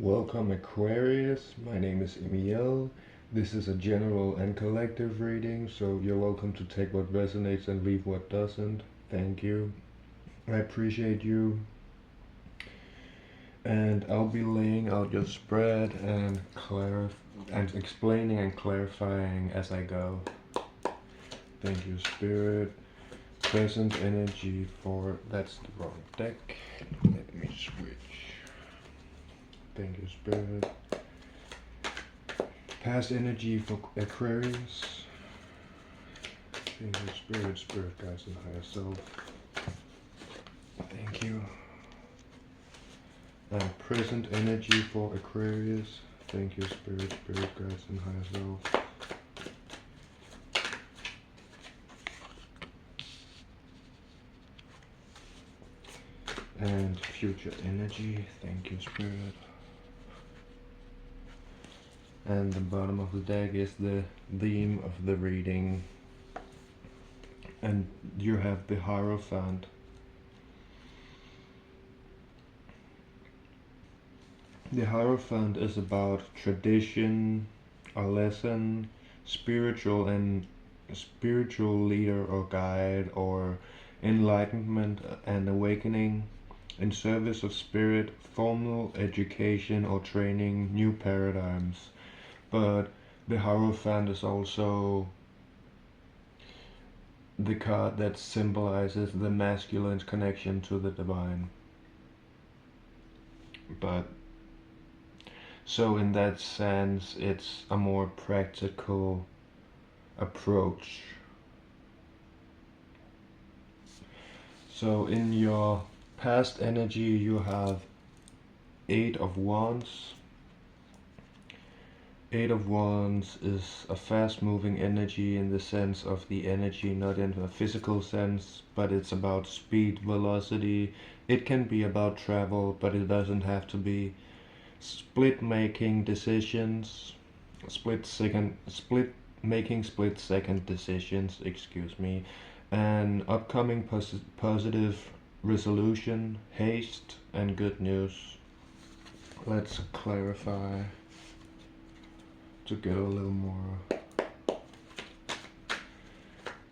Welcome Aquarius, my name is Emil. This is a general and collective reading, so you're welcome to take what resonates and leave what doesn't. Thank you. I appreciate you. And I'll be laying out your spread and explaining and clarifying as I go. Thank you, Spirit. Present energy for... that's the wrong deck. Let me switch. Thank you, Spirit. Past energy for Aquarius. Thank you, Spirit guides, and higher self. Thank you. And present energy for Aquarius. Thank you, Spirit guides, and higher self. And future energy. Thank you, Spirit. And the bottom of the deck is the theme of the reading. And you have the Hierophant. The Hierophant is about tradition, a lesson, spiritual leader or guide, or enlightenment and awakening, in service of spirit, formal education or training, new paradigms. But the Hierophant is also the card that symbolizes the masculine's connection to the divine. But so in that sense, it's a more practical approach. So in your past energy, you have 8 of Wands. 8 of Wands is a fast-moving energy in the sense of the energy, not in a physical sense, but it's about speed, velocity. It can be about travel, but it doesn't have to be. Split-second decisions, excuse me, and upcoming positive resolution, haste, and good news. Let's clarify to get a little more.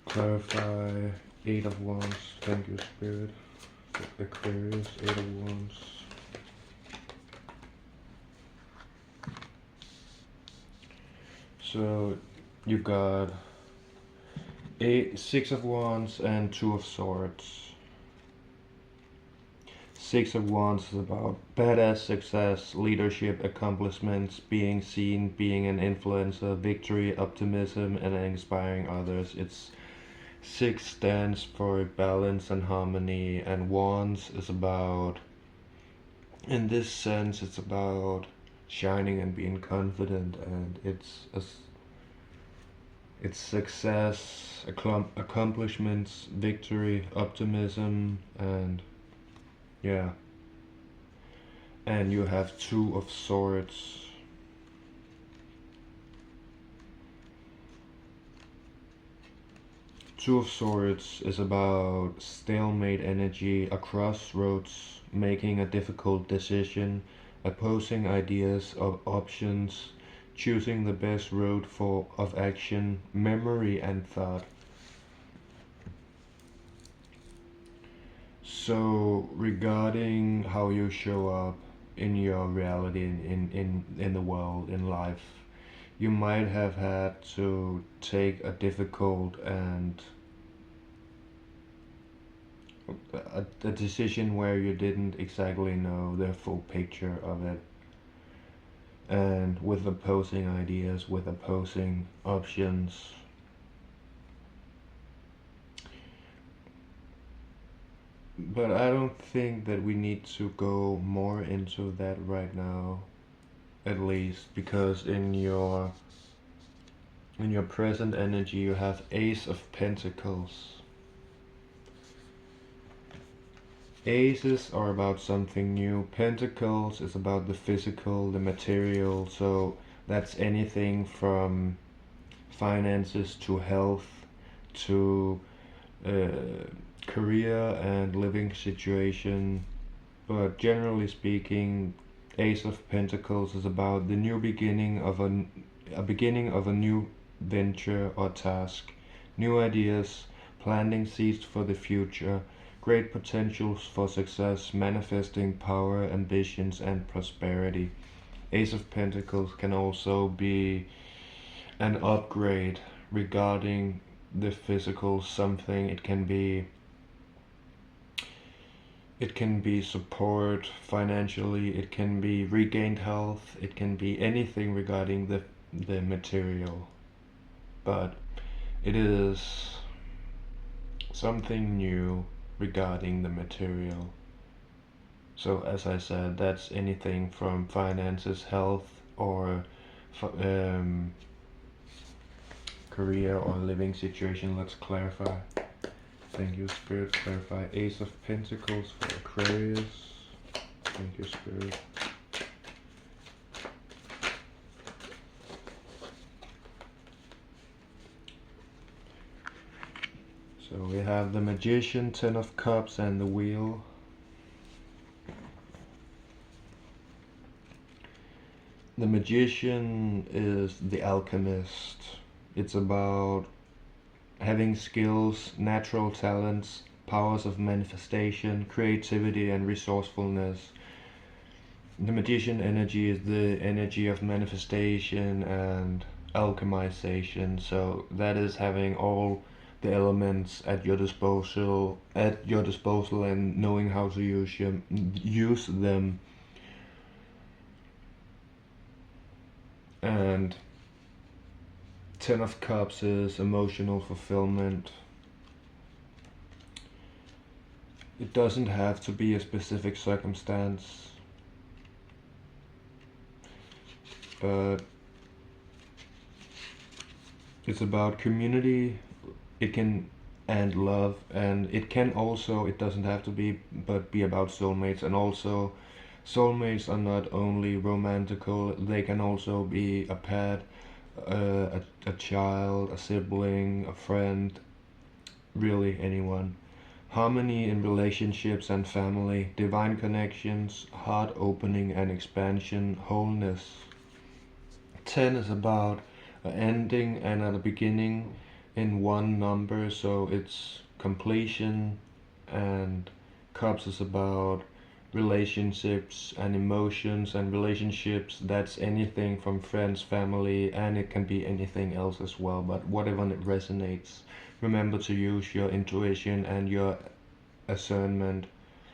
Clarify 8 of Wands. Thank you, Spirit. Aquarius, 8 of Wands. So you got 6 of Wands and 2 of Swords. 6 of Wands is about badass success, leadership, accomplishments, being seen, being an influencer, victory, optimism, and inspiring others. 6 stands for balance and harmony, and Wands is about, in this sense, it's about shining and being confident, and it's success, accomplishments, victory, optimism, and yeah. And you have 2 of Swords. Two of Swords is about stalemate energy, a crossroads, making a difficult decision, opposing ideas of options, choosing the best road of action, memory and thought. So regarding how you show up in your reality, in the world, in life, you might have had to take a difficult and a decision where you didn't exactly know the full picture of it, and with opposing ideas, with opposing options. But I don't think that we need to go more into that right now, at least, because in your present energy you have Ace of Pentacles. Aces are about something new. Pentacles is about the physical, the material, so that's anything from finances to health to career and living situation. But generally speaking, Ace of Pentacles is about the new beginning of a beginning of a new venture or task, new ideas, planting seeds for the future, great potentials for success, manifesting power, ambitions, and prosperity. Ace of Pentacles can also be an upgrade regarding the physical something. It can be support financially, it can be regained health, it can be anything regarding the material. But it is something new regarding the material. So as I said, that's anything from finances, health, or career or living situation. Let's clarify. Thank you, Spirit. Clarify. Ace of Pentacles for Aquarius. Thank you, Spirit. So we have the Magician, Ten of Cups, and the Wheel. The Magician is the alchemist. It's about having skills, natural talents, powers of manifestation, creativity, and resourcefulness. The Magician energy is the energy of manifestation and alchemization. So that is having all the elements at your disposal, and knowing how to use them. And Ten of Cups is emotional fulfillment. It doesn't have to be a specific circumstance, but it's about community. It can, and love, and it can also, it doesn't have to be, but be about soulmates. And also soulmates are not only romantical, they can also be a pet, a child, a sibling, a friend, really anyone. Harmony in relationships and family, divine connections, heart opening and expansion, wholeness. 10 is about an ending and a beginning in one number, so it's completion. And Cups is about relationships and emotions and relationships. That's anything from friends, family, and it can be anything else as well, but whatever it resonates. Remember to use your intuition and your discernment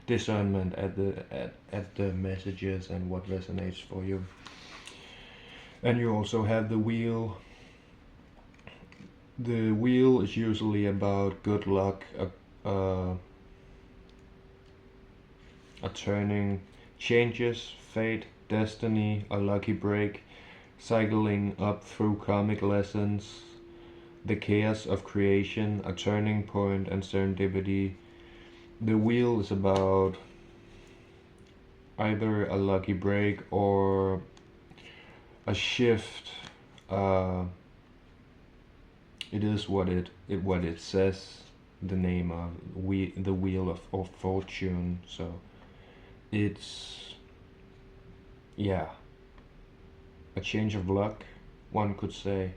at the messages and what resonates for you. And you also have the Wheel. The Wheel is usually about good luck, a turning, changes, fate, destiny, a lucky break, cycling up through karmic lessons, the chaos of creation, a turning point, and serendipity. The Wheel is about either a lucky break or a shift. It is what it says. The name of the Wheel of Fortune. So it's, yeah, a change of luck, one could say.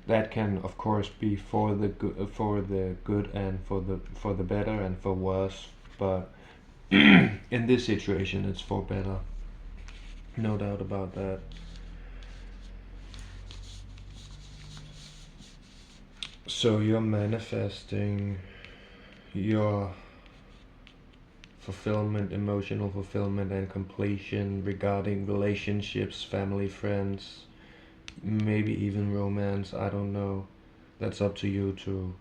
That can of course be for the good, and for the better and for worse, but in this situation it's for better, no doubt about that. So you're manifesting your fulfillment, emotional fulfillment and completion regarding relationships, family, friends, maybe even romance, I don't know. That's up to you to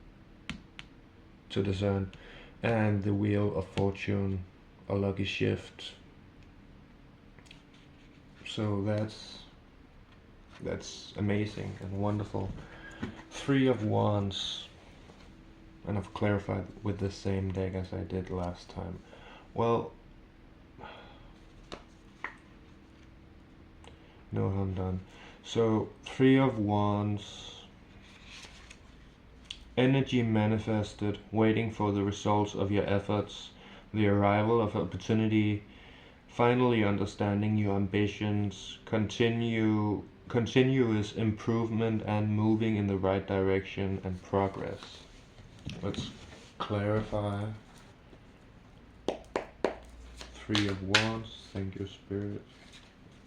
discern. And the Wheel of Fortune, a lucky shift. So that's amazing and wonderful. Three of Wands, and I've clarified with the same deck as I did last time. Well, no, I'm done. So Three of Wands, energy manifested, waiting for the results of your efforts, the arrival of opportunity, Finally understanding your ambitions, continuous improvement and moving in the right direction and progress. Let's clarify. Three of Wands, thank you Spirit.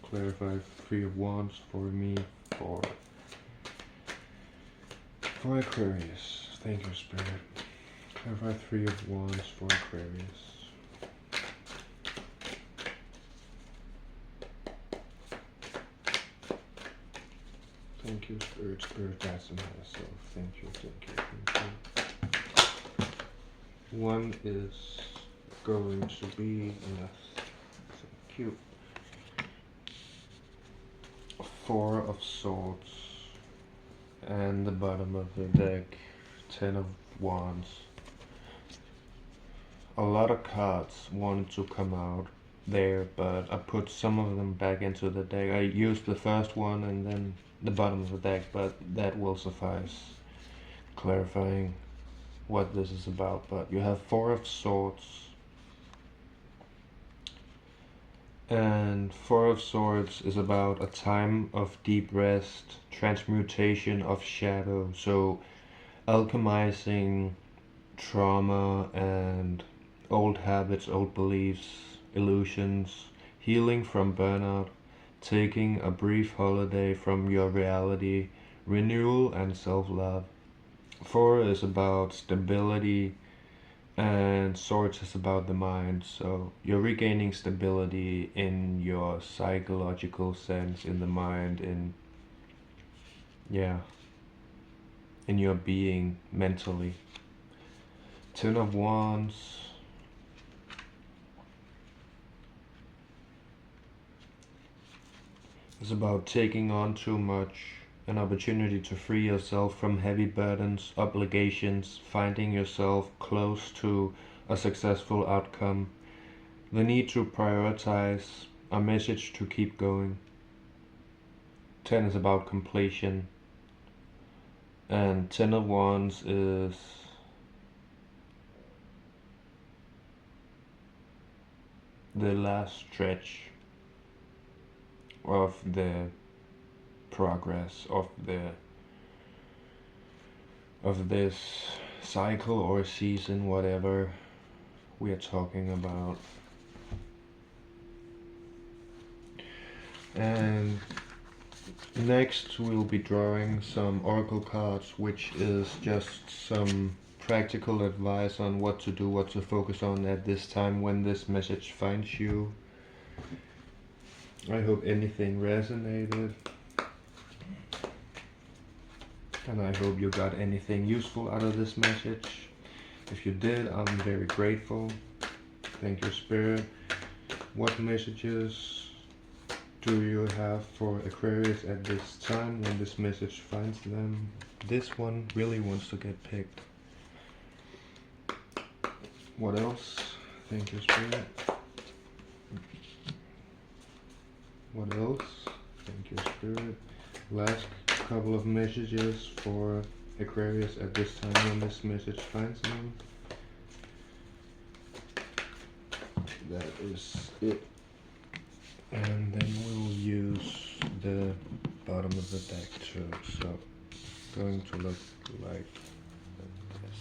Clarify Three of Wands for me for Aquarius. Thank you Spirit. Clarify Three of Wands for Aquarius. Thank you Spirit, Spirit guides and higher self. Thank you, thank you, thank you. One is going to be, yes, thank you. Four of Swords, and the bottom of the deck, Ten of Wands. A lot of cards wanted to come out there, but I put some of them back into the deck. I used the first one and then the bottom of the deck, but that will suffice clarifying what this is about. But you have Four of Swords, and Four of Swords is about a time of deep rest, transmutation of shadow, so alchemizing trauma and old habits, old beliefs, illusions, healing from burnout, taking a brief holiday from your reality, renewal and self-love. Four is about stability, and Swords is about the mind, so you're regaining stability in your psychological sense, in the mind, in your being mentally. Ten of Wands, is about taking on too much, an opportunity to free yourself from heavy burdens, obligations, finding yourself close to a successful outcome, the need to prioritize, a message to keep going. 10 is about completion, and Ten of Wands is the last stretch of the progress of this cycle or season, whatever we are talking about. And next we'll be drawing some oracle cards, which is just some practical advice on what to do, what to focus on at this time when this message finds you. I hope anything resonated, and I hope you got anything useful out of this message. If you did, I'm very grateful. Thank you, Spirit. What messages do you have for Aquarius at this time when this message finds them? This one really wants to get picked. What else? Thank you, Spirit. What else? Thank you, Spirit. Last couple of messages for Aquarius at this time when this message finds them. That is it. And then we'll use the bottom of the deck too. So, going to look like this.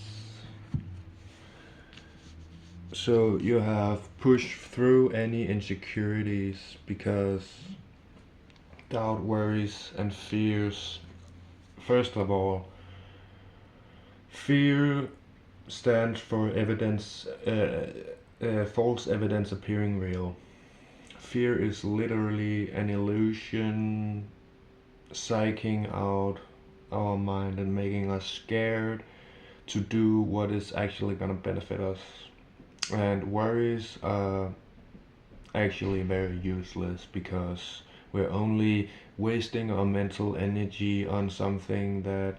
So you have pushed through any insecurities because doubt, worries, and fears. First of all, fear stands for evidence, false evidence appearing real. Fear is literally an illusion psyching out our mind and making us scared to do what is actually going to benefit us. And worries are actually very useless because we're only wasting our mental energy on something that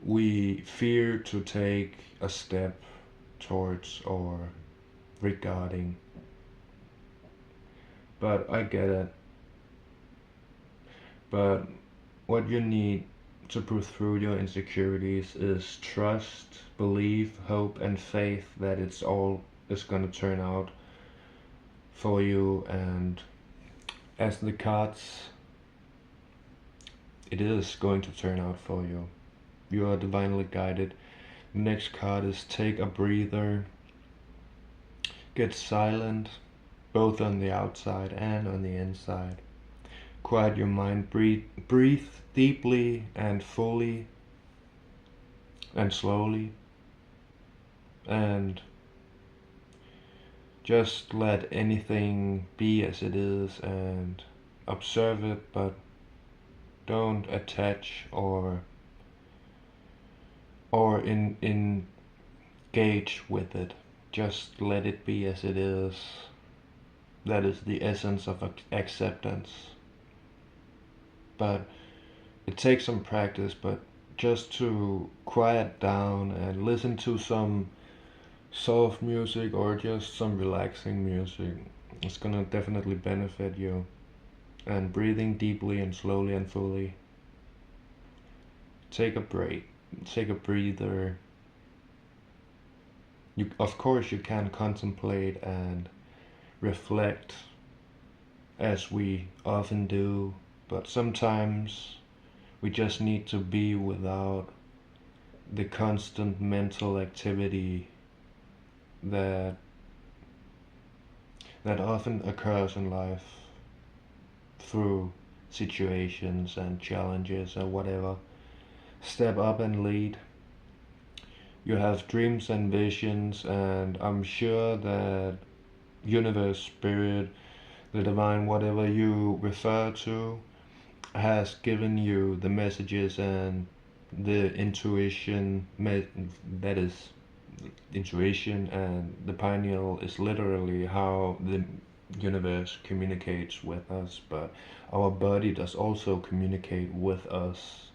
we fear to take a step towards or regarding. But I get it. But what you need to push through your insecurities is trust, belief, hope, and faith that it's all is going to turn out for you, and as the cards, it is going to turn out for you. You are divinely guided. The next card is take a breather, get silent, both on the outside and on the inside. Quiet your mind, breathe deeply and fully and slowly, and just let anything be as it is and observe it, but don't attach or engage with it. Just let it be as it is. That is the essence of acceptance. But it takes some practice, but just to quiet down and listen to some soft music or just some relaxing music, it's gonna definitely benefit you. And breathing deeply and slowly and fully. Take a break, take a breather. Of course you can contemplate and reflect as we often do, but sometimes we just need to be without the constant mental activity that often occurs in life through situations and challenges or whatever. Step up and lead. You have dreams and visions, and I'm sure that universe, spirit, the divine, whatever you refer to, has given you the messages and the intuition. That is intuition, and the pineal is literally how the universe communicates with us, but our body does also communicate with us,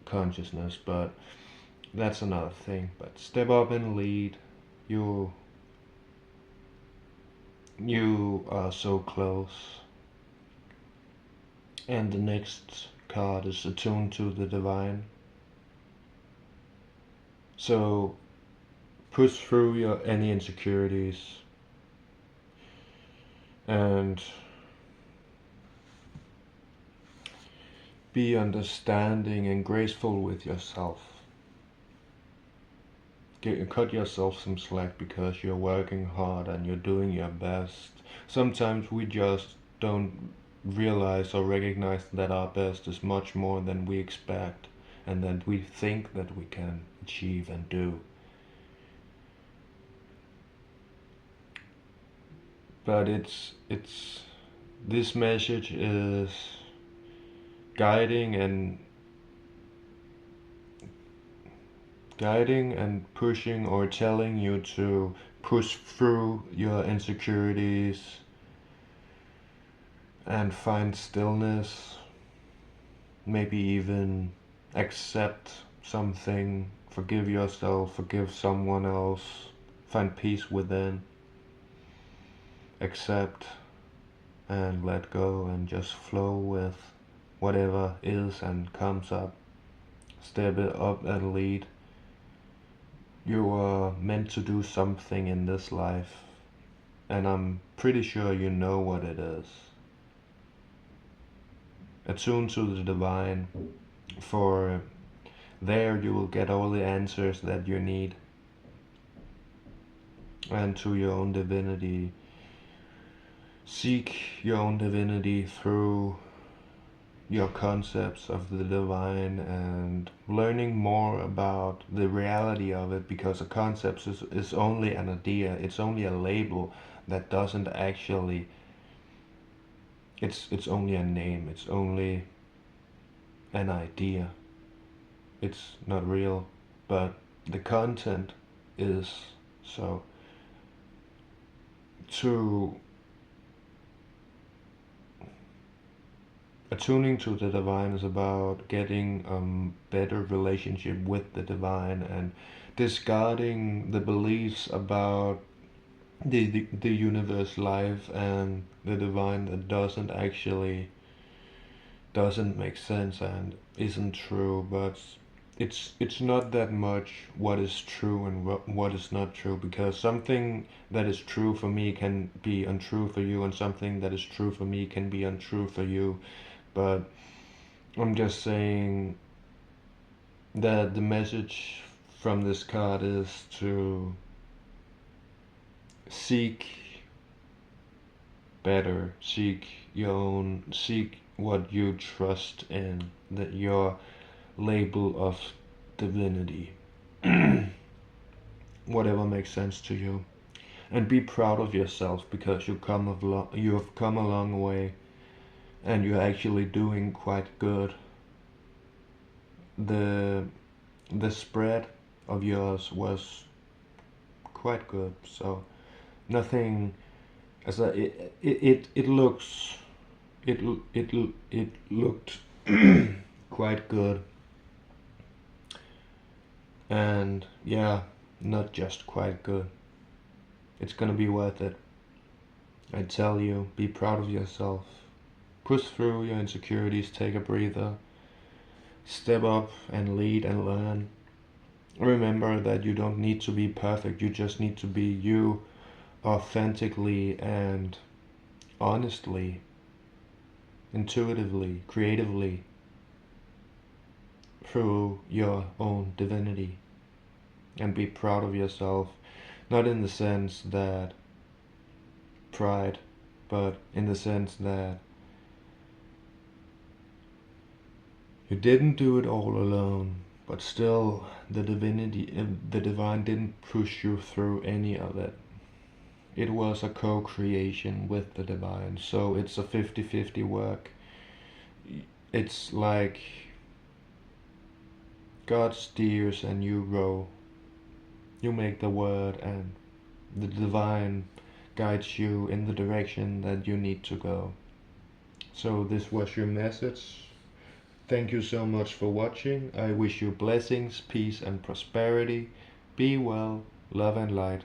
consciousness, but that's another thing. But step up and lead. You are so close. And the next card is attuned to the divine. So push through any insecurities and be understanding and graceful with yourself. Cut yourself some slack because you're working hard and you're doing your best. Sometimes we just don't realize or recognize that our best is much more than we expect and that we think that we can achieve and do. But this message is guiding and pushing or telling you to push through your insecurities and find stillness, maybe even accept something, forgive yourself, forgive someone else, find peace within, accept and let go and just flow with whatever is and comes up. Step it up and lead. You are meant to do something in this life, and I'm pretty sure you know what it is. Attune to the divine, for there you will get all the answers that you need, and to your own divinity. Seek your own divinity through your concepts of the divine and learning more about the reality of it, because a concept is only an idea, it's only a label that doesn't actually, it's only a name, it's only an idea, it's not real, but the content is. So attuning to the divine is about getting a better relationship with the divine and discarding the beliefs about the universe, life, and the divine that doesn't make sense and isn't true. But it's not that much what is true and what is not true, because something that is true for me can be untrue for you, and something that is true for me can be untrue for you. But I'm just saying that the message from this card is to seek better, seek what you trust in, that your label of divinity, whatever makes sense to you, and be proud of yourself, because you have come a long way, and you're actually doing quite good. The the spread of yours was quite good, so nothing as a, it looks it it it looked quite good, and yeah, not just quite good. It's gonna be worth it. I tell you, be proud of yourself. Push through your insecurities, take a breather, step up and lead and learn. Remember that you don't need to be perfect, you just need to be you, authentically and honestly, intuitively, creatively, through your own divinity. And be proud of yourself, not in the sense that pride, but in the sense that you didn't do it all alone, but still the the divine didn't push you through any of it. It was a co-creation with the divine, so it's a 50-50 work. It's like God steers and you row. You make the word, and the divine guides you in the direction that you need to go. So this was your message. Thank you so much for watching. I wish you blessings, peace and prosperity. Be well, love and light.